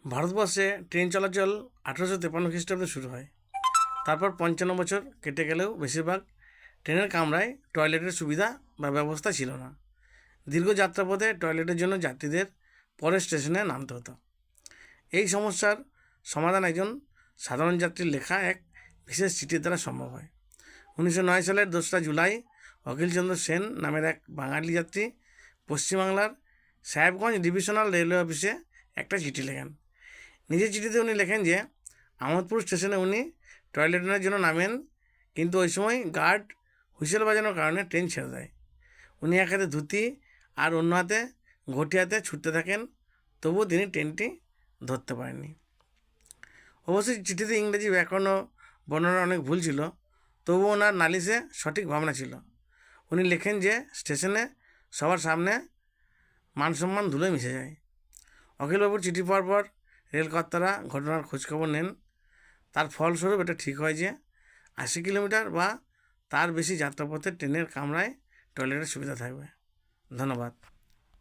ভারতবর্ষে ট্রেন চলাচল 1853 খ্রিস্টাব্দে শুরু হয়। তারপর 55 বছর কেটে গেলেও বেশিরভাগ ট্রেনের কামরায় টয়লেটের সুবিধা বা ব্যবস্থা ছিল না। দীর্ঘ যাত্রাপথে টয়লেটের জন্য যাত্রীদের পরের স্টেশনে নামতে হতো। এই সমস্যার সমাধান একজন সাধারণ যাত্রীর লেখা এক বিশেষ চিঠির দ্বারা সম্ভব হয়। 1909 সালের 2রা জুলাই অখিলচন্দ্র সেন নামের এক বাঙালি যাত্রী পশ্চিমবাংলার সাহেবগঞ্জ ডিভিশনাল রেলওয়ে অফিসে একটা চিঠি লেখেন। নিজের চিঠিতে উনি লেখেন যে আমোদপুর স্টেশনে উনি টয়লেটের জন্য নামেন, কিন্তু ওই সময় গার্ড হুইসেল বাজানোর কারণে ট্রেন ছেড়ে দেয়। উনি এক হাতে ধুতি আর অন্য হাতে ঘটি হাতে ছুটতে থাকেন, তবুও তিনি ট্রেনটি ধরতে পারেননি। অবশ্যই চিঠিতে ইংরেজি ব্যাকরণ ও বর্ণনার অনেক ভুল ছিল, তবুও ওনার নালিশে সঠিক ভাবনা ছিল। উনি লেখেন যে স্টেশনে সবার সামনে মান সম্মান ধুলোয় মিশে যায়। অখিলবাবুর চিঠি পাওয়ার পর রেলকর্তারা ঘটনার খোঁজখবর নেন। তার ফলস্বরূপ এটা ঠিক হয় যে 80 কিলোমিটার বা তার বেশি যাত্রাপথে ট্রেনের কামরায় টয়লেটের সুবিধা থাকবে। ধন্যবাদ।